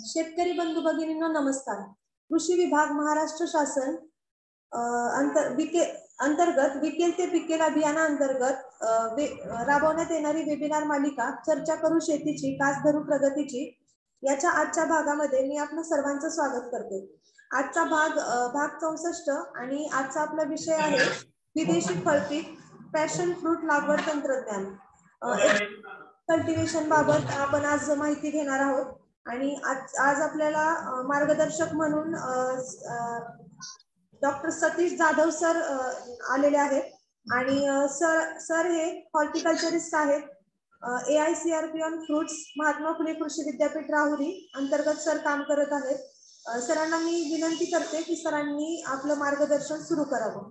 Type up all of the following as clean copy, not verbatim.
शेतकरी बंधू भगिनींनो नमस्कार. कृषी विभाग महाराष्ट्र शासन अंतर्गत विकेल ते पिकेल अभियानाअंतर्गत राबवण्यात येणारी वेबिनार मालिका चर्चा करू शेतीची कास धरू प्रगतीची याच्या आजच्या भागामध्ये मी आपलं सर्वांचं स्वागत करते. आजचा भाग 64 आणि आजचा आपला विषय आहे विदेशी फळपीक पॅशन फ्रूट लागवड तंत्रज्ञान. कल्टिवेशन बाबत आपण आज माहिती घेणार आहोत आणि आज आपल्याला मार्गदर्शक म्हणून डॉक्टर सतीश जाधव सर आलेले आहेत आणि सर हे हॉर्टिकल्चरिस्ट आहेत. AICRP on fruits Mahatma Phule कृषी विद्यापीठ राहुरी अंतर्गत सर काम करत आहेत. सरांना मी विनंती करते की सरांनी आपलं मार्गदर्शन सुरू करावं.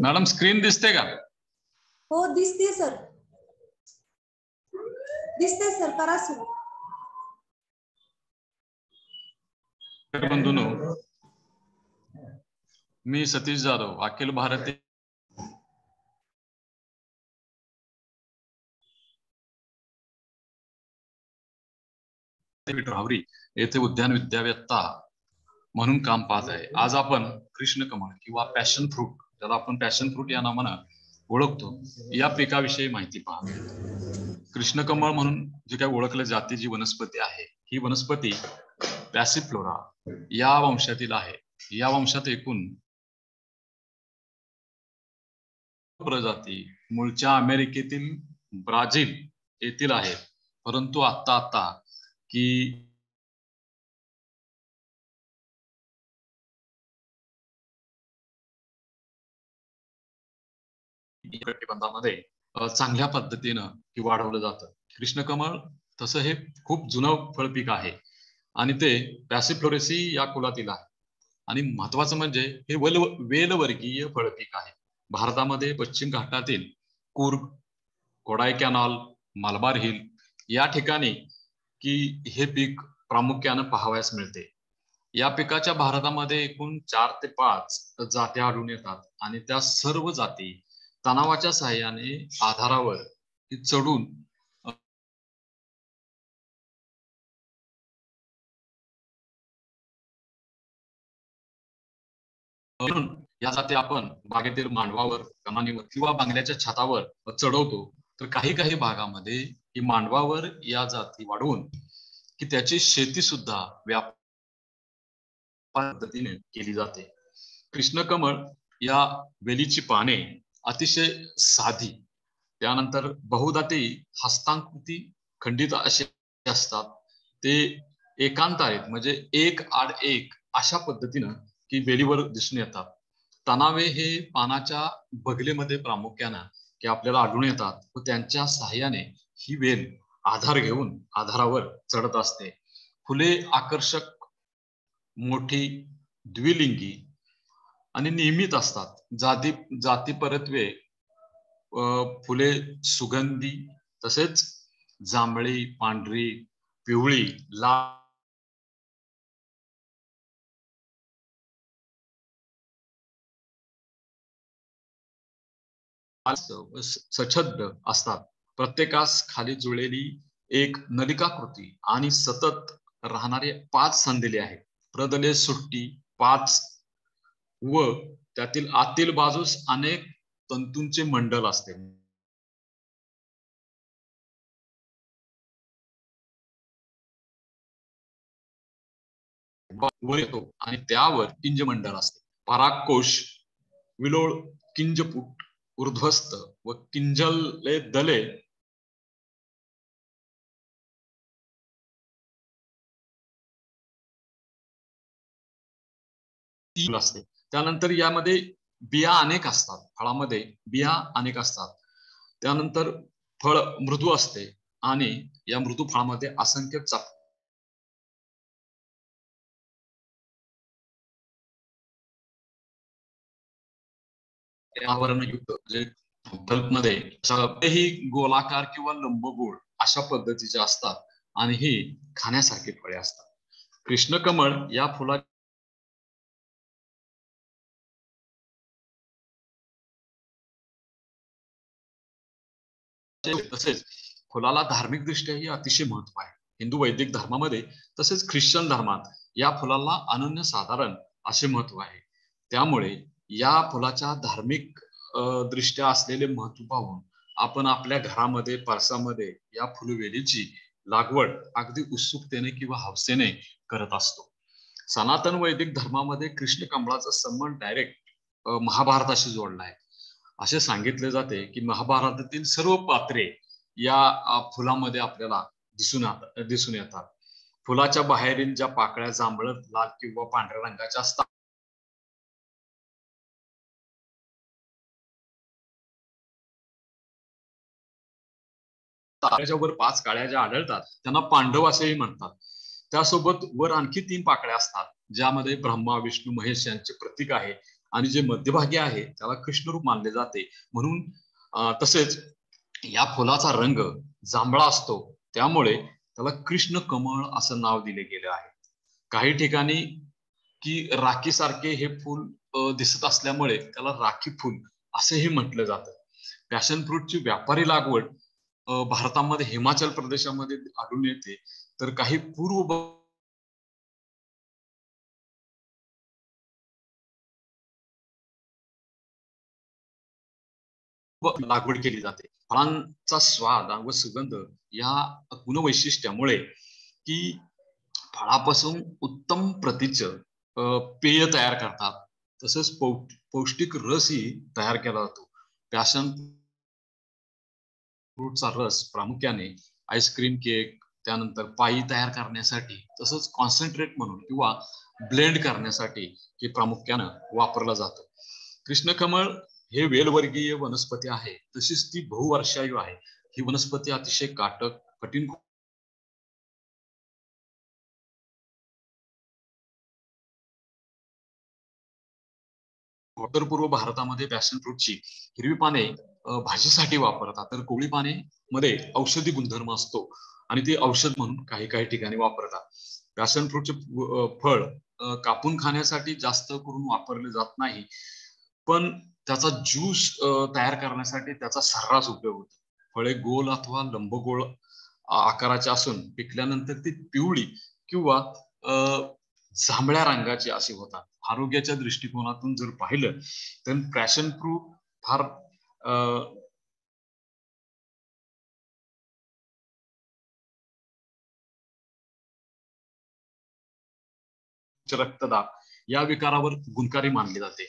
मॅडम स्क्रीन दिसते का? हो दिसते सर. दिसते सर, करा सुरू. बंधूंनो, मी सतीश जाधव अखिल भारतीय राहुरी येथे उद्यान विद्यावेत्ता म्हणून काम पाहत आहे. आज आपण कृष्णकमळ किंवा पॅशन फ्रूट, ज्याला आपण पॅशन फ्रूट या नावानं ओळखतो, या पिकाविषयी माहिती पाहू. कृष्णकमळ म्हणून जे काही ओळखले जाते जी वनस्पती आहे, ही वनस्पती पॅसिफ्लोरा या वंशातील आहे. या वंशात एकूण प्रजाती मूळच्या अमेरिकेतील ब्राझील येथील आहेत. परंतु आता की प्रतिबंधामध्ये चांगल्या पद्धतीनं ही वाढवलं जातं. कृष्णकमळ तसं हे खूप जुनं फळपीक आहे आणि ते पॅसिफ्लोरेसी या कुलातील आहे. आणि महत्वाचं म्हणजे हे वेलवर्गीय फळपीक आहे. भारतामध्ये पश्चिम घाटातील कूर्ग, कोडाईकॅनाल, मलबार हिल या ठिकाणी की हे पीक प्रामुख्यानं पाहावयास मिळते. या पिकाच्या भारतामध्ये एकूण 4 ते 5 जाती आढळून येतात आणि त्या सर्व जाती तणावाच्या साहाय्याने आधारावर चढून या जाती आपण बागेतील मांडवावर, कमानीवर किंवा बांगल्याच्या छतावर चढवतो. तर काही भागामध्ये ही मांडवावर या जाती वाढवून की त्याची शेती सुद्धा व्यापक पद्धतीने केली जाते. कृष्णकमळ या वेलीची पाने अतिशय साधी, त्यानंतर बहुधा ते हस्तांकृती खंडित असे असतात. ते एकांतरित म्हणजे एक आड एक अशा पद्धतीनं की वेलीवर दिसून येतात. तणावे हे पानाच्या बगलेमध्ये प्रामुख्यानं की आपल्याला आढळून येतात व त्यांच्या सहाय्याने ही वेल आधार घेऊन आधारावर चढत असते. फुले आकर्षक, मोठी, द्विलिंगी आणि नियमित असतात. जाती परत्वे फुले सुगंधी, तसेच जांभळी, पांढरी, पिवळी, लाल सच्छद्र असतात. प्रत्येकास खाली जुळलेली एक नलिकाकृती आणि सतत राहणारे 5 संधिले आहेत. प्रदले सुट्टी 5 व त्यातील आतील बाजूस अनेक तंतूंचे मंडल असते. वर येतो आणि त्यावर किंजमंडल असते. परागकोश, विलोळ, किंजपुट, ऊर्ध्वस्त व किंजले दले असते. त्यानंतर यामध्ये बिया अनेक असतात. फळामध्ये बिया अनेक असतात. त्यानंतर फळ मृदू असते आणि या मृदू फळामध्ये असंख्य आवरणयुक्त जे बल्बमध्ये ही गोलाकार किंवा लंबगोल अशा पद्धतीचे असतात आणि ही खाण्यासारखी फळे असतात. कृष्णकमळ या फुला तसेच फुलाला धार्मिक दृष्ट्याही अतिशय महत्व आहे. हिंदू वैदिक धर्मामध्ये तसेच ख्रिश्चन धर्मात या फुलाला अनन्यसाधारण असे महत्व आहे. त्यामुळे या फुलाच्या धार्मिक दृष्ट्या असलेले महत्व पाहून आपण आपल्या घरामध्ये परसामध्ये या फुलवेलीची लागवड अगदी उत्सुकतेने किंवा हौसेने करत असतो. सनातन वैदिक धर्मामध्ये कृष्ण कमळाचा संबंध डायरेक्ट महाभारताशी जोडला आहे. असे सांगितले जाते की महाभारतातील सर्व पात्रे या फुलामध्ये आपल्याला दिसून येतात. फुलाच्या बाहेरील ज्या पाकळ्या जांभळट, लाल किंवा पांढऱ्या रंगाच्या असतात वर 5 काळ्या ज्या आढळतात त्यांना पांडव असेही म्हणतात. त्यासोबत वर आणखी 3 पाकळ्या असतात ज्यामध्ये ब्रह्मा, विष्णू, महेश यांचे प्रतीक आहे आणि जे मध्यभागी आहे त्याला कृष्ण रूप मानले जाते. म्हणून तसेच या फुलाचा रंग जांभळा असतो, त्यामुळे त्याला कृष्ण कमळ असं नाव दिले गेले आहे. काही ठिकाणी की राखी सारखे हे फूल दिसत असल्यामुळे त्याला राखी फूल असेही म्हटलं जातं. पॅशन फ्रूटची व्यापारी लागवड भारतामध्ये हिमाचल प्रदेशामध्ये आढळून येते, तर काही पूर्व लागवड केली जाते. फळांचा स्वाद व सुगंध या गुणवैशिष्ट्यामुळे की फळापासून उत्तम प्रतीचं पेय तयार करतात. तसंच पौष्टिक रसही तयार केला जातो. पॅशन फ्रूटचा रस प्रामुख्याने आईस्क्रीम, केक, त्यानंतर पाई तयार करण्यासाठी तसंच कॉन्सन्ट्रेट म्हणून किंवा ब्लेंड करण्यासाठी हे प्रामुख्याने वापरला जातो. कृष्णकमळ हे वेलवर्गीय वनस्पती आहे, तशीच ती बहुवर्षायू आहे. ही वनस्पती अतिशय काटक, कठीण उत्तर-पूर्व भारतामध्ये पॅशन फ्रूटची हिरवी पाने भाजीसाठी वापरतात, तर कोवळी पाने मध्ये औषधी गुणधर्म असतो आणि ते औषध म्हणून काही ठिकाणी वापरतात. पॅशन फ्रूटचे फळ कापून खाण्यासाठी जास्त करून वापरले जात नाही, पण त्याचा ज्यूस तयार करण्यासाठी त्याचा सर्रास उपयोग होतो. फळे गोल अथवा लंबगोल आकाराचे असून पिकल्यानंतर ती पिवळी किंवा जांभळ्या रंगाची अशी होतात. आरोग्याच्या दृष्टिकोनातून जर पाहिलं तर पॅशन फ्रूट फार रक्तदाब या विकारावर गुणकारी मानले जाते.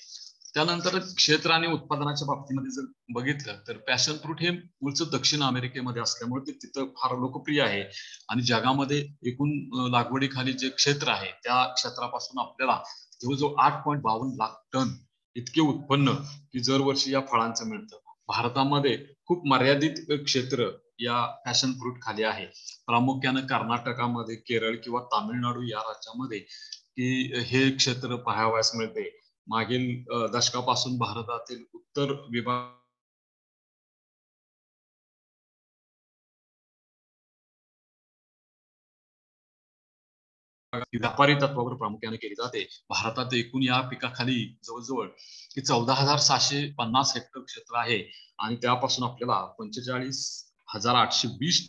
त्यानंतर क्षेत्र आणि उत्पादनाच्या बाबतीमध्ये जर बघितलं तर पॅशन फ्रूट हे मूळचं दक्षिण अमेरिकेमध्ये असल्यामुळे ते तिथं फार लोकप्रिय आहे आणि जगामध्ये एकूण लागवडीखाली जे क्षेत्र आहे त्या क्षेत्रापासून आपल्याला जवळजवळ 8.52 लाख टन इतके उत्पन्न की दरवर्षी या फळांचं मिळतं. भारतामध्ये खूप मर्यादित क्षेत्र या पॅशन फ्रूट खाली आहे. प्रामुख्याने कर्नाटकामध्ये, केरळ किंवा तामिळनाडू या राज्यामध्ये की हे क्षेत्र पाहावयास मिळते. मागील दशकापासून भारतातील उत्तर विभाग व्यापारी तत्वावर प्रामुख्याने केली जाते. भारतात एकूण या पिकाखाली जवळजवळ की 14,750 हेक्टर क्षेत्र आहे आणि त्यापासून आपल्याला 45,820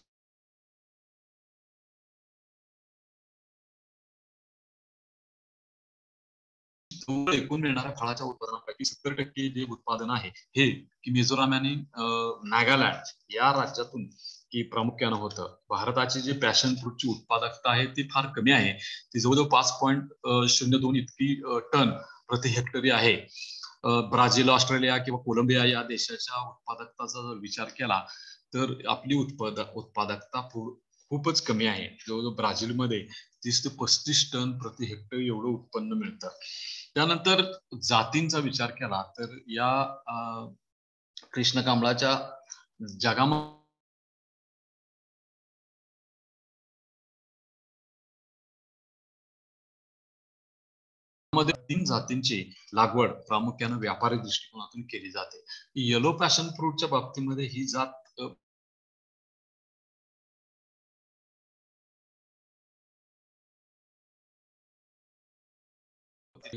एकूण मिळणाऱ्या फळाच्या उत्पादनापैकी 70% जे उत्पादन आहे हे की मिझोराम आणि नागालँड या राज्यातून की प्रामुख्यानं होतं. भारताची जी पॅशन फ्रूटची उत्पादकता आहे ती फार कमी आहे. ती जवळजवळ 5.02 इतकी टन प्रति हेक्टरी आहे. ब्राझील, ऑस्ट्रेलिया किंवा कोलंबिया या देशाच्या उत्पादकताचा जर विचार केला तर आपली उत्पादकता खूपच कमी आहे. जवळजवळ ब्राझीलमध्ये 30 ते 35 टन प्रति हेक्टर एवढं उत्पन्न मिळतं. त्यानंतर जातींचा विचार केला तर या कृष्ण कमळाच्या जगामध्ये 3 जातींची लागवड प्रामुख्याने व्यापारी दृष्टिकोनातून केली जाते. येलो पॅशन फ्रूटच्या बाबतीमध्ये ही जात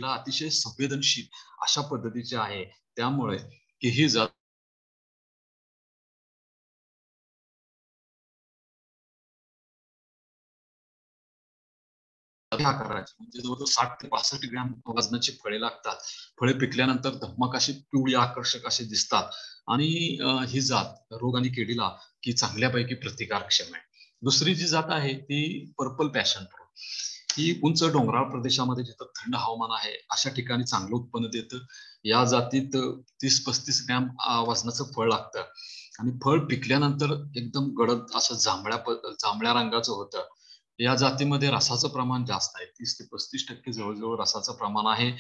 अतिशय संवेदनशील अशा पद्धतीचे आहे. त्यामुळे की ही जात आकाराची म्हणजे जवळजवळ 60 ते 65 ग्रॅम वजनाची फळे लागतात. फळे पिकल्यानंतर धम्मक अशी पिवळी आकर्षक असे दिसतात आणि ही जात रोग आणि किडीला की चांगल्यापैकी प्रतिकारक्षम आहे. दुसरी जी जात आहे ती पर्पल पॅशन फ्रूट. ही उंच डोंगराळ प्रदेशामध्ये जिथं थंड हवामान आहे अशा ठिकाणी चांगलं उत्पन्न देतं. या जातीत 30-35 ग्रॅम वजनाचं फळ लागतं आणि फळ पिकल्यानंतर एकदम गडद असं जांभळ्या रंगाचं होतं. या जातीमध्ये रसाचं प्रमाण जास्त आहे. 30 ते 35% जवळजवळ रसाचं प्रमाण आहे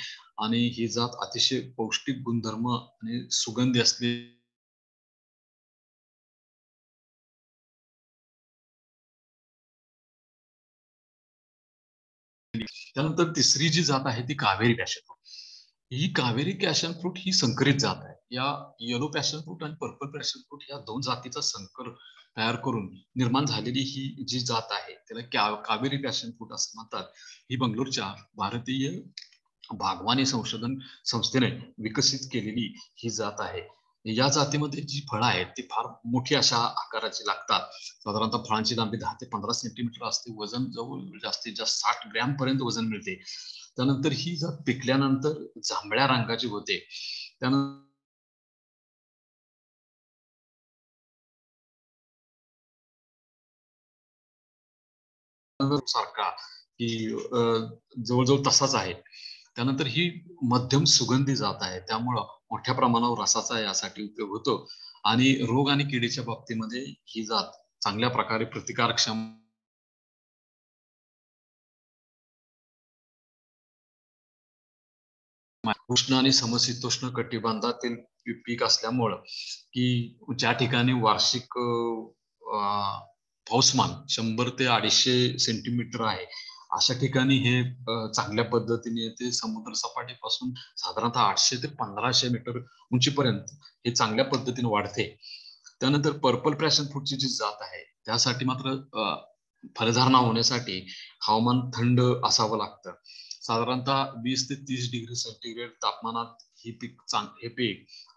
आणि ही जात अतिशय पौष्टिक गुणधर्म आणि सुगंधी असलेली. त्यानंतर तिसरी जी जात आहे ती कावेरी पॅशन फ्रूट. ही कावेरी पॅशन फ्रूट ही संकरित जात आहे. या येलो पॅशन फ्रूट आणि पर्पल पॅशन फ्रूट या दोन जातीचा संकर तयार करून निर्माण झालेली ही जी जात आहे त्याला कावेरी पॅशन फ्रूट असं म्हणतात. ही बंगलोरच्या भारतीय बागवानी संशोधन संस्थेने विकसित केलेली ही जात आहे. या जातीमध्ये जी फळं आहेत ती फार मोठी अशा आकाराची लागतात. साधारणतः फळांची लांबी 10 ते 15 सेंटीमीटर असते. वजन जवळ जास्तीत जास्त 60 ग्रॅम पर्यंत वजन मिळते. त्यानंतर ही जात पिकल्यानंतर जांभळ्या रंगाची होते. त्यानंतर सारखा की जवळजवळ तसाच आहे. त्यानंतर ही मध्यम सुगंधी जात आहे. त्यामुळं मोठ्या प्रमाणावर रसाचा यासाठी उपयोग होतो आणि रोग आणि किडीच्या बाबतीमध्ये ही जात चांगल्या प्रकारे प्रतिकारक्षम उष्ण आणि समशीतोष्ण कटिबंधातील पीक असल्यामुळं की ज्या ठिकाणी वार्षिक पाऊसमान 100 ते 250 सेंटीमीटर आहे अशा ठिकाणी हे चांगल्या पद्धतीने ते समुद्र सपाटीपासून साधारणतः 800 ते 1500 मीटर उंचीपर्यंत हे चांगल्या पद्धतीने वाढते. त्यानंतर पर्पल पॅशन फ्रूटची जी जात आहे त्यासाठी मात्र फलधारणा होण्यासाठी हवामान थंड असावं लागतं. साधारणतः 20 ते 30 डिग्री सेंटीग्रेड तापमानात हे पीक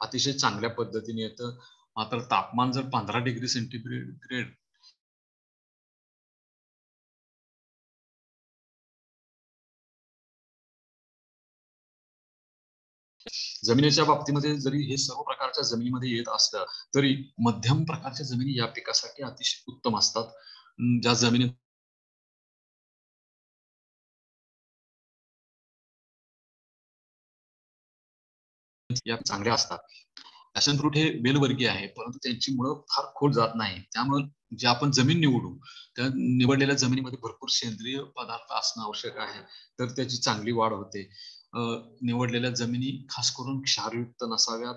अतिशय चांगल्या पद्धतीने येतं. मात्र तापमान जर 15 डिग्री सेंटीग्रेड जमिनीच्या बाबतीमध्ये जरी हे सर्व प्रकारच्या जमिनीमध्ये येत असलं तरी मध्यम प्रकारच्या जमिनी या पिकासाठी अतिशय उत्तम असतात. ज्या जमिनीत या चांगल्या असतात. पॅशन फ्रूट हे वेलवर्गीय आहे परंतु त्यांची मुळं फार खोल जात नाही. त्यामुळे जे आपण जमीन निवडू त्या निवडलेल्या जमिनीमध्ये भरपूर सेंद्रिय पदार्थ असणं आवश्यक आहे तर त्याची चांगली वाढ होते. निवडलेल्या जमिनी खास करून क्षारयुक्त नसाव्यात.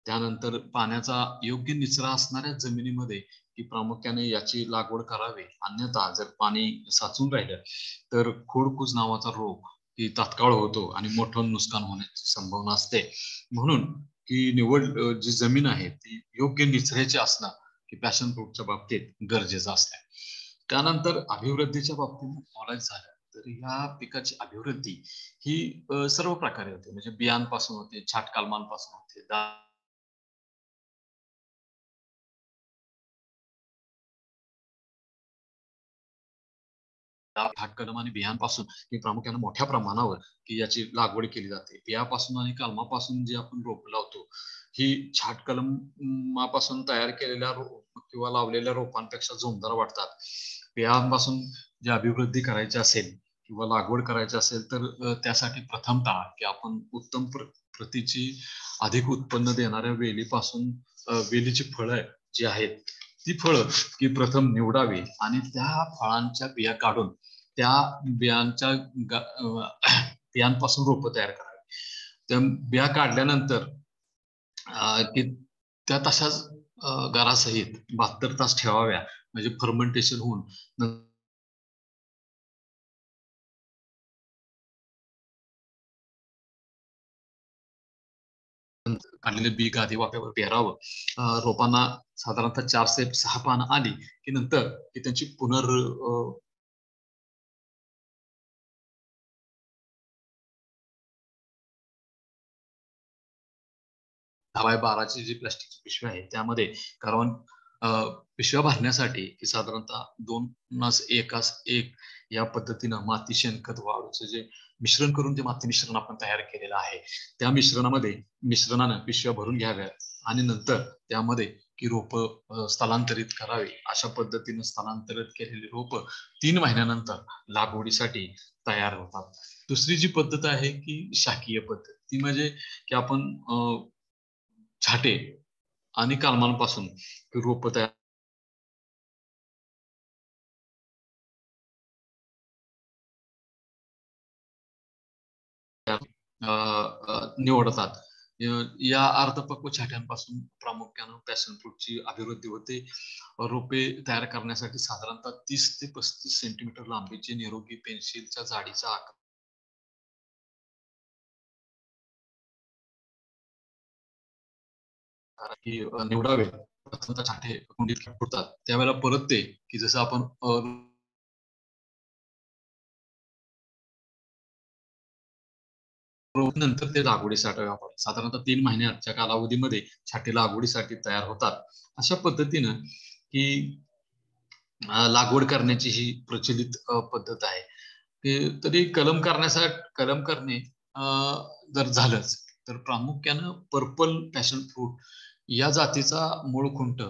त्यानंतर पाण्याचा योग्य निचरा असणाऱ्या जमिनीमध्ये की प्रामुख्याने याची लागवड करावी. अन्यथा जर पाणी साचून राहिलं तर खोडकूज नावाचा रोग की तात्काळ होतो आणि मोठं नुकसान होण्याची संभावना असते. म्हणून की जी जमीन आहे ती योग्य निचऱ्याची असणं की पॅशन फ्रूटच्या बाबतीत गरजेचं असतं. त्यानंतर अभिवृद्धीच्या बाबतीत बोलायचं झालं तर ह्या पिकाची अभिवृद्धी ही सर्व प्रकारे होते. म्हणजे बियांपासून होते, छाट कलमांपासून होते, कलम आणि बियांपासून ही प्रामुख्याने मोठ्या प्रमाणावर की याची लागवड केली जाते. बियापासून आणि कलमापासून जे आपण रोप लावतो ही छाट कलमापासून तयार केलेल्या किंवा लावलेल्या रोपांपेक्षा जोमदार वाटतात. बियांपासून जी अभिवृद्धी करायची असेल किंवा लागवड करायची असेल तर त्यासाठी प्रथमतः की आपण उत्तम प्रतीची अधिक उत्पन्न देणाऱ्या वेलीपासून वेलीची फळं जी आहेत ती फळं की प्रथम निवडावी आणि त्या फळांच्या बिया काढून त्या बियांच्या बियांपासून रोप तयार करावी. त्या बिया काढल्यानंतर की त्या तशाच गारासहित 72 तास ठेवाव्या म्हणजे फर्मेंटेशन होऊन काढलेले बी गादी वाफ्यावर पेरावं. रोपांना साधारणतः 4 ते 6 पानं आली की नंतर की त्यांची 10 बाय 12ची जी प्लास्टिकची पिशवी आहे त्यामध्ये कार्बन पिशव्या भरण्यासाठी की साधारणतः 2:1 या पद्धतीनं माती शेणखत वाळूचं जे मिश्रण करून ते माती मिश्रण आपण तयार केलेलं आहे, त्या मिश्रणानं पिशव्या भरून घ्याव्या आणि नंतर त्यामध्ये की रोप स्थलांतरित करावी. अशा पद्धतीने स्थलांतरित केलेली रोप 3 महिन्यानंतर लागवडीसाठी तयार होतात. दुसरी जी पद्धत आहे की शाकीय पद्धत, ती म्हणजे की आपण छाटे आणि कलमांपासून रोप तयार निवडतात. या अर्धपक्व छाट्यांपासून प्रामुख्यानं पॅशन फ्रूटची अभिवृद्धी होते. रोपे तयार करण्यासाठी साधारणतः 30 ते 35 सेंटीमीटर लांबीचे निरोगी पेन्सिलच्या जाडीचा आकार की निवडावे. प्रथमतः छाटे कुंडीत फुटतात त्यावेळेला परत ते की जसं आपण नंतर ते लागवडीसाठी वापरतात. साधारणतः 3 महिन्याच्या कालावधीमध्ये छाटे लागवडीसाठी तयार होतात. अशा पद्धतीनं ही लागवड करण्याची ही प्रचलित पद्धत आहे. तरी कलम करणे जर झालंच तर प्रामुख्यानं पर्पल पॅशन फ्रूट या जातीचा मूळ खुंट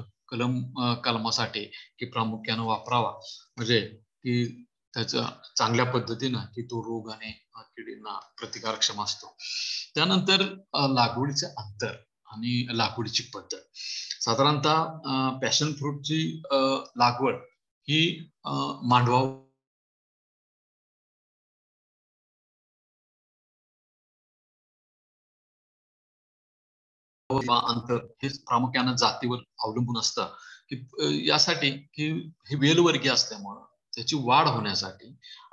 कलमासाठी की प्रामुख्यानं वापरावा, म्हणजे की त्याच्या चांगल्या पद्धतीनं की तो रोग आणि किडींना प्रतिकारक्षम असतो. त्यानंतर लागवडीचे अंतर आणि लागवडीची पद्धत. साधारणतः पॅशन फ्रूटची लागवड ही मांडवा अंतर हे प्रामुख्यानं जातीवर अवलंबून असतं की यासाठी की हे वेलवर्गीय असल्यामुळं त्याची वाढ होण्यासाठी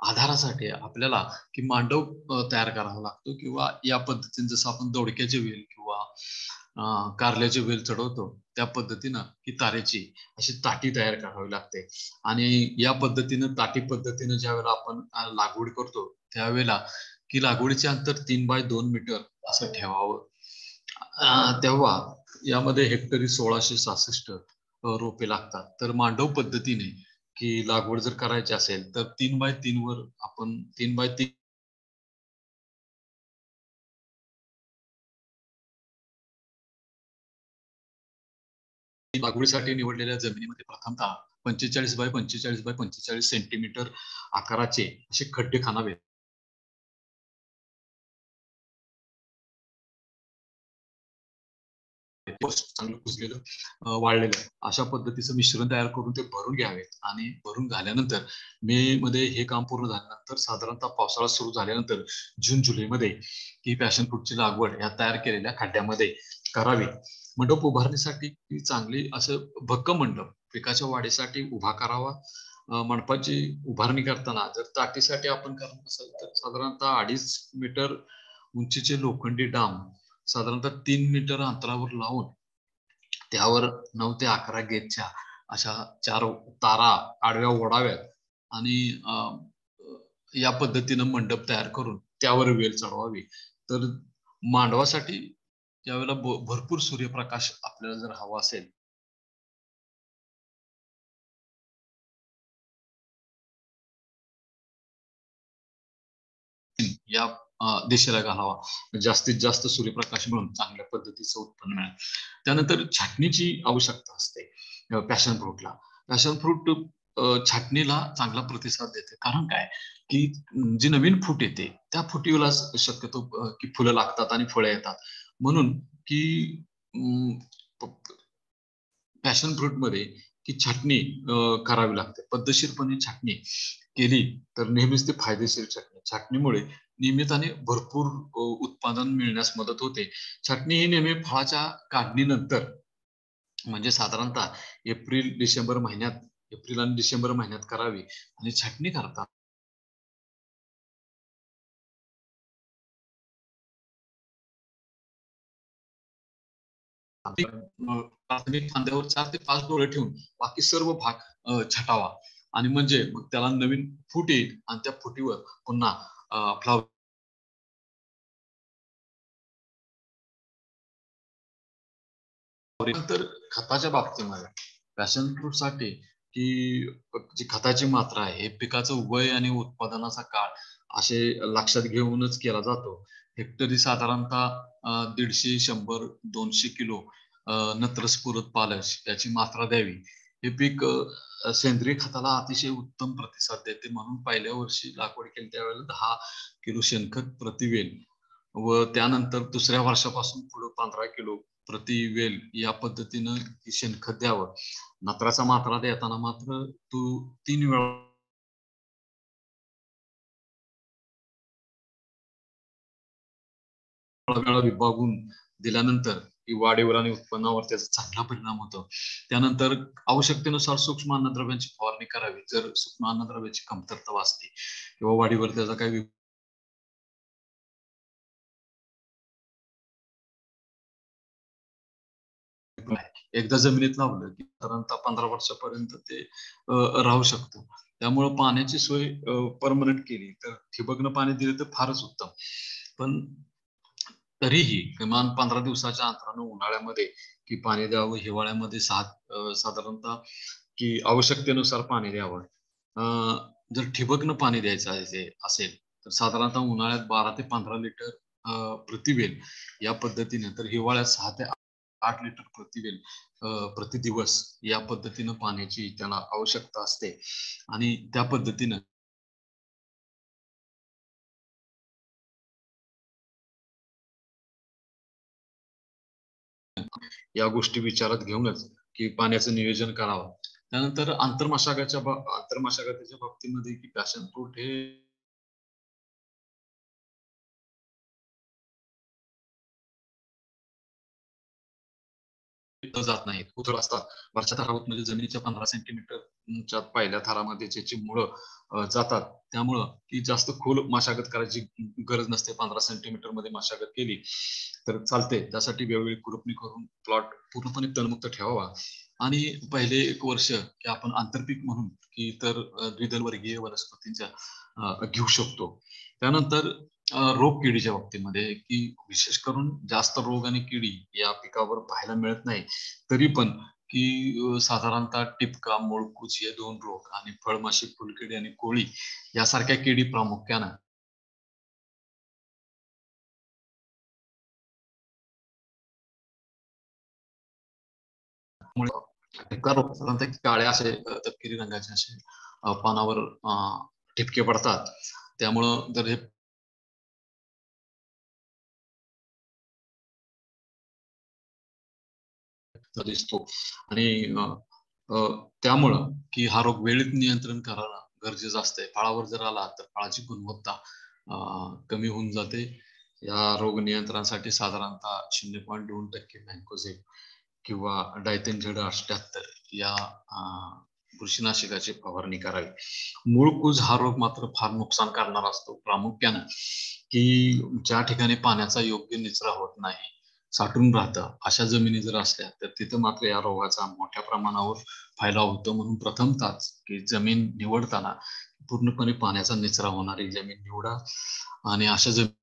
आधारासाठी आपल्याला की मांडव तयार करावा लागतो किंवा या पद्धतीने जसं आपण दोडक्याचे वेल किंवा कारल्याचे वेल चढवतो त्या पद्धतीनं की तारेची अशी ताटी तयार करावी लागते. आणि या पद्धतीनं ताटी पद्धतीनं ज्या वेळेला आपण लागवड करतो त्यावेळेला की लागवडीचे अंतर 3 बाय 2 मीटर असं ठेवावं. तेव्हा यामध्ये हेक्टरी 1666 रोपे लागतात. तर मांडव पद्धतीने की लागवड जर करायची असेल तर 3 बाय 3 वर आपण 3 बाय 3 लागवडीसाठी निवडलेल्या जमिनीमध्ये प्रथमतः 45 बाय 45 बाय 45 सेंटीमीटर आकाराचे असे खड्डे खणावेत. चांगलं कुजलेलं वाळलेलं अशा पद्धतीचं मिश्रण तयार करून ते भरून घ्यावेत. आणि भरून झाल्यानंतर मे मध्ये हे काम पूर्ण झाल्यानंतर साधारणतः पावसाळा सुरू झाल्यानंतर जून जुलैमध्ये ही पॅशन फ्रूटची लागवड या तयार केलेल्या खड्ड्यामध्ये करावी. मंडप उभारणीसाठी चांगली असं भक्कम मंडप पिकाच्या वाढीसाठी उभा करावा. मंडपाची उभारणी करताना जर ताटीसाठी आपण करत असेल तर साधारणतः 2.5 मीटर उंचीचे लोखंडी डाम साधारणतः 3 मीटर अंतरावर लावून त्यावर 9 ते 11 गेजच्या अशा 4 तारा आडव्या ओढाव्यात आणि या पद्धतीनं मंडप तयार करून त्यावर वेल चढवावी. तर मांडवासाठी त्यावेळेला भरपूर सूर्यप्रकाश आपल्याला जर हवा असेल या दिशेला घालावा. जास्तीत जास्त सूर्यप्रकाश मिळून चांगल्या पद्धतीचं उत्पन्न मिळेल. त्यानंतर छाटणीची आवश्यकता असते पॅशन फ्रूटला. पॅशन फ्रूट छाटणीला चांगला प्रतिसाद देते. कारण काय की जी नवीन फूट येते त्या फुटीला शक्यतो की फुलं लागतात आणि फळं येतात. म्हणून की पॅशन फ्रूट मध्ये की छाटणी करावी लागते. पद्धतशीरपणे छाटणी केली तर नेहमीच ते फायदेशीर छाटणीमुळे नियमितपणे भरपूर उत्पादन मिळण्यास मदत होते. छाटणी ही नेहमी फळाच्या काढणीनंतर म्हणजे साधारणतः एप्रिल आणि डिसेंबर महिन्यात करावी. आणि छाटणी करता प्राथमिक फांद्यावर 4 ते 5 डोळे ठेवून बाकी सर्व भाग छटावा. आणि म्हणजे मग त्याला नवीन फूट येईल आणि त्या फुटीवर पुन्हा फ्लावर. नंतर खताच्या बाबतीमध्ये पॅशन फ्रूट साठी की जी खताची मात्रा आहे हे पिकाचं वय आणि उत्पादनाचा काळ असे लक्षात घेऊनच केला जातो. हेक्टरी साधारणतः 150-100-200 किलो नत्रस्फुरत पालश याची मात्रा द्यावी. हे पीक सेंद्रिय खताला अतिशय उत्तम प्रतिसाद देते, म्हणून पहिल्या वर्षी लागवड केली त्यावेळेला 10 किलो शेणखत प्रतिवेल व त्यानंतर दुसऱ्या वर्षापासून पुढे 15 किलो प्रति वेल या पद्धतीनं शेणखत द्यावं. नत्राचा मात्रा देताना मात्र तो 3 वेळा विभागून दिल्यानंतर वाढीवर आणि उत्पन्नावर त्याचा चांगला परिणाम होतो. त्यानंतर आवश्यकतेनुसार सूक्ष्म अन्नद्रव्यांची फवारणी करावी जर सूक्ष्म अन्नद्रव्याची कमतरता भासली किंवा वाढीवर त्याचा काही एकदा जमिनीत लावलं की साधारणतः 15 वर्षापर्यंत ते राहू शकतं. त्यामुळे पाण्याची सोय परमनंट केली तर ठिबकनं पाणी दिलं तर फारच उत्तम. पण तरीही किमान 15 दिवसाच्या अंतरानं उन्हाळ्यामध्ये की पाणी द्यावं, हिवाळ्यामध्ये साधारणतः की आवश्यकतेनुसार पाणी द्यावं. जर ठिबकनं पाणी द्यायचं असेल तर साधारणतः उन्हाळ्यात 12 ते 15 लिटर प्रतिवेल या पद्धतीने, तर हिवाळ्यात 6 ते 8 लिटर प्रतिवेल प्रतिदिवस या पद्धतीनं पाण्याची त्याला आवश्यकता असते. आणि त्या पद्धतीनं या गोष्टी विचारात घेऊनच की पाण्याचं नियोजन करावं. त्यानंतर आंतरमशागतीच्या बाबतीमध्ये की पॅशन फ्रूट हे जात नाहीत, उथळ असतात. वरच्या थरावर म्हणजे जमिनीच्या 15 सेंटीमीटरच्या पहिल्या थरामध्ये ज्याची मुळं जातात, त्यामुळं की जास्त खोल मशागत करायची गरज नसते. 15 सेंटीमीटर मध्ये मशागत केली तर चालते. त्यासाठी वेळोवेळी खुरपणी करून प्लॉट पूर्णपणे तणमुक्त ठेवावा. आणि पहिले 1 वर्ष की आपण आंतरपीक म्हणून की इतर द्विदल वर्गीय वनस्पतींच्या घेऊ शकतो. त्यानंतर रोग किडीच्या बाबतीमध्ये की विशेष करून जास्त रोग आणि किडी या पिकावर पाहायला मिळत नाही, तरी पण की साधारणतः टिपका, मुळकूज हे 2 रोग आणि फळमाशी, फुलकिडी आणि कोळी यासारख्या किडी प्रामुख्यानं टिपका रोग साधारणतः काळ्या असे तपकिरी रंगाचे असे पानावर ठिपके पडतात. त्यामुळं जर हे दिसतो आणि त्यामुळं की हा रोग वेळेत नियंत्रण करणं गरजेचं असतंय. फळावर जर आला तर फळाची गुणवत्ता कमी होऊन जाते. या रोग नियंत्रणासाठी साधारणतः 0.2% मॅन्कोझेब किंवा डायथेनझेड 78 या बुरशीनाशकाची फवारणी करावी. मूळकूज हा रोग मात्र फार नुकसान करणारा असतो, प्रामुख्यानं की ज्या ठिकाणी पाण्याचा योग्य निचरा होत नाही, साठून राहतं, अशा जमिनी जर असल्या तर तिथं मात्र या रोगाचा मोठ्या प्रमाणावर फैलाव होतो. म्हणून प्रथमतःच की जमीन निवडताना पूर्णपणे पाण्याचा निचरा होणारी जमीन निवडा आणि अशा जमीन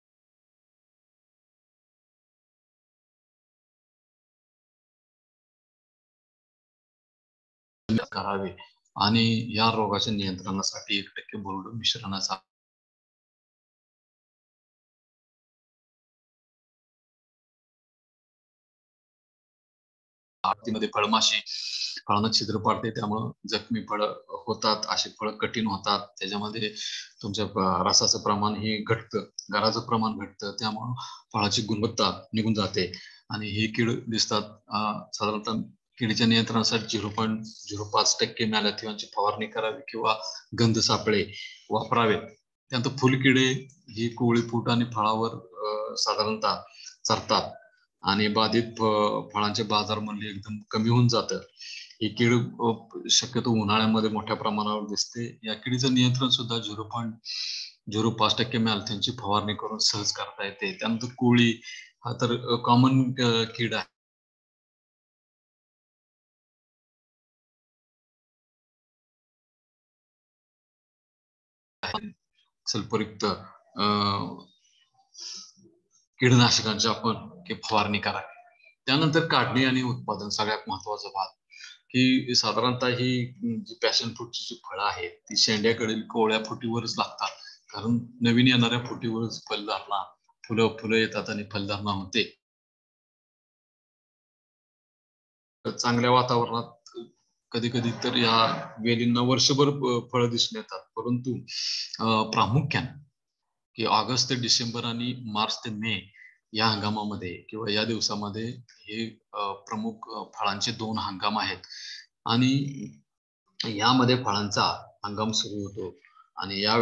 करावे. आणि या रोगाच्या नियंत्रणासाठी 1% बोर्ड मिश्रणाचा आरतीमध्ये फळमाशी फळांना छिद्र पाडते, त्यामुळं जखमी फळ होतात, अशी फळ कठीण होतात. त्याच्यामध्ये तुमच्या रसाचं प्रमाण हे घटतं, गाराचं प्रमाण घटतं, त्यामुळं फळाची गुणवत्ता निघून जाते. आणि हे कीड दिसतात. साधारणतः किडीच्या नियंत्रणासाठी 0.05% मॅलाथिओनची फवारणी करावी किंवा गंध सापळे वापरावेत. त्यानंतर फुलकिडे ही कोवळी फूट आणि फळावर साधारणतः चरतात आणि बाधित फळांचे बाजारमूल्य एकदम कमी होऊन जातं. ही कीड शक्यतो उन्हाळ्यामध्ये मोठ्या प्रमाणावर दिसते. या किडीचं नियंत्रण सुद्धा 0.05% मॅलाथिओनची फवारणी करून सहज करता येते. त्यानंतर कोळी हा तर कॉमन कीड आहे. सल्फरयुक्त कीटकनाशकांची आपण फवारणी करावी. त्यानंतर काढणी आणि उत्पादन सगळ्यात महत्वाचा भाग. की साधारणतः ही जी पॅशन फ्रूटची जी फळं आहेत ती शेंड्याकडील कोवळ्या फुटीवरच लागतात, कारण नवीन येणाऱ्या फुटीवरच फलधारणा फुलं येतात आणि फलधारणा होते. चांगल्या वातावरणात कधी कधी तर या वेलींना वर्षभर फळं दिसून येतात, परंतु प्रामुख्याने की ऑगस्ट ते डिसेंबर आणि मार्च ते मे या हंगामामध्ये किंवा या दिवसामध्ये हे प्रमुख फळांचे 2 हंगाम आहेत आणि यामध्ये फळांचा हंगाम सुरू होतो आणि या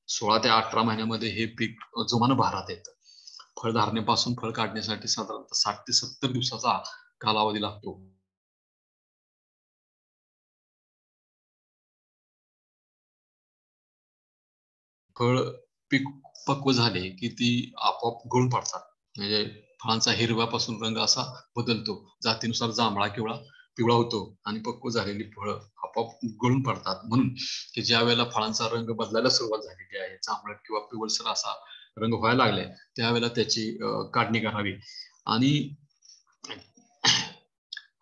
16 ते 18 महिन्यामध्ये हे पीक जोमानं बहरात येतं. फळधारणेपासून फळ काढण्यासाठी साधारणतः 60 ते 70 दिवसाचा कालावधी लागतो. फळ पीक पक्व झाले की ती आपोआप गळून पडतात. म्हणजे फळांचा हिरव्यापासून रंग असा बदलतो, जातीनुसार जांभळा किंवा पिवळा होतो आणि पक्व झालेली फळं आपोआप गळून पडतात. म्हणून की ज्या वेळेला फळांचा रंग बदलायला सुरुवात झालेली आहे, जांभळट किंवा पिवळसर असा रंग व्हायला लागले, त्यावेळेला त्याची काढणी करावी आणि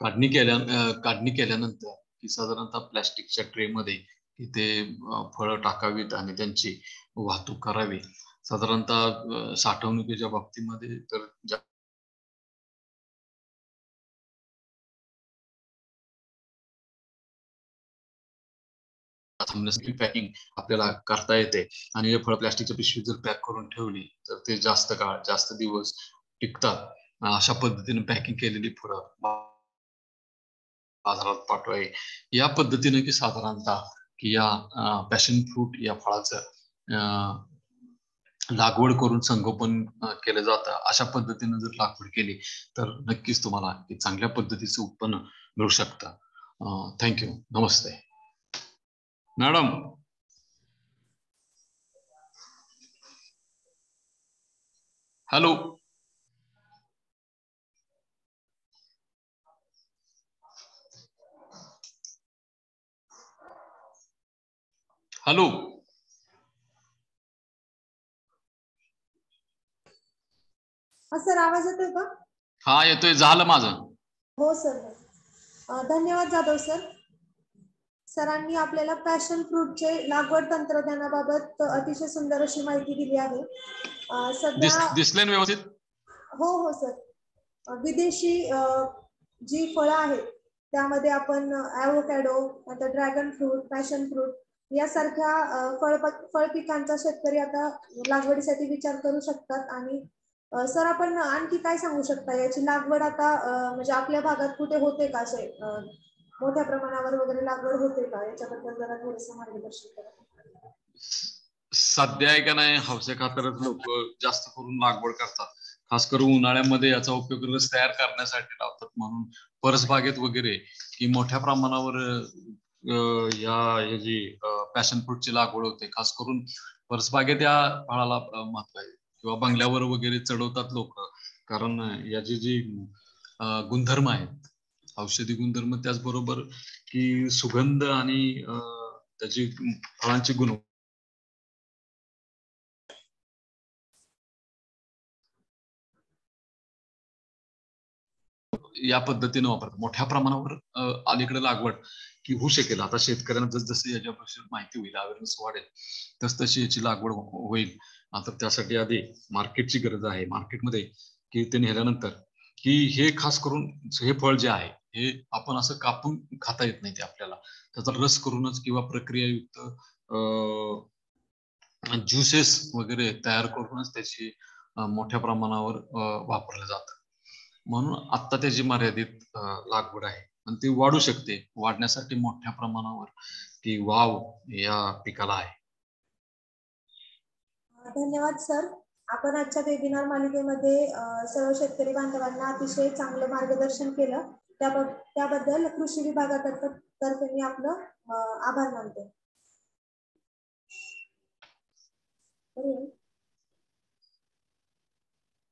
काढणी केल्यानंतर की साधारणतः प्लॅस्टिकच्या ट्रेमध्ये ते फळं टाकावीत आणि त्यांची वाहतूक करावी. साधारणतः साठवणुकीच्या बाबतीमध्ये तर पॅकिंग आपल्याला करता येते आणि फळ प्लॅस्टिकच्या पिशवीत जर पॅक करून ठेवली तर ते जास्त काळ जास्त दिवस टिकतात. अशा पद्धतीने पॅकिंग केलेली फळं बाजारात पाठवावी. या पद्धतीने की साधारणतः की या पॅशन फ्रूट या फळाचं लागवड करून संगोपन केलं जातं. अशा पद्धतीने जर लागवड केली तर नक्कीच तुम्हाला चांगल्या पद्धतीचं उत्पन्न मिळू शकतं. थँक्यू. नमस्ते मॅडम. हॅलो. हॅलो. सर आवाज येतोय का? हा येतोय. झालं माझं. हो सर. धन्यवाद जाधव सर. सरांनी आपल्याला पॅशन फ्रूटचे लागवड तंत्रज्ञानाबाबत अतिशय सुंदर अशी माहिती दिली आहे. सध्या दिसले ना व्यवस्थित? हो हो सर. विदेशी जी फळं आहेत त्यामध्ये आपण ॲव्होकॅडो, आता ड्रॅगन फ्रूट, पॅशन फ्रूट यासारख्या फळ पिकांचा शेतकरी आता लागवडीसाठी विचार करू शकतात. आणि सर आपण आणखी काय सांगू शकता, याची लागवड आता म्हणजे आपल्या भागात कुठे होते का, असे मोठ्या प्रमाणावर वगैरे लागवड होते का, याच्याबद्दल जरा थोडंसं मार्गदर्शन करा. सध्या आहे का नाही, हौसे खातरच लोक जास्त करून लागवड करतात. खास करून उन्हाळ्यामध्ये याचा उपयोग रस तयार करण्यासाठी लावतात. म्हणून परसबागेत वगैरे की मोठ्या प्रमाणावर या जी पॅशन फ्रूटची लागवड होते. खास करून परसबागेत या फळाला महत्व आहे. किंवा बंगल्यावर वगैरे चढवतात लोक, कारण याची जी गुणधर्म आहेत, औषधी गुणधर्म, त्याचबरोबर की सुगंध आणि त्याची फळांची गुण या पद्धतीने वापरतात. मोठ्या प्रमाणावर अलीकडे लागवड की होऊ शकेल. आता शेतकऱ्यांना जसजशी याच्यापासून माहिती होईल, अवेअरनेस वाढेल, तसतशी याची लागवड होईल. आता त्यासाठी आधी मार्केटची गरज आहे. मार्केटमध्ये की ते नेल्यानंतर की हे खास करून हे फळ जे आहे हे आपण असं कापून खाता येत नाही. ते आपल्याला त्याचा रस करूनच किंवा प्रक्रियायुक्त ज्युसेस वगैरे तयार करूनच त्याची मोठ्या प्रमाणावर वापरलं जातं. म्हणून आता त्याची मर्यादित लागवड आहे आणि ती वाढू शकते. वाढण्यासाठी मोठ्या प्रमाणावर ती वाव या पिकाला आहे. धन्यवाद सर. आपण आजच्या वेबिनार मालिकेमध्ये सर्व शेतकरी बांधवांना अतिशय चांगलं मार्गदर्शन केलं. त्याबद्दल कृषी विभागातर्फे मी आपलं आभार मानते.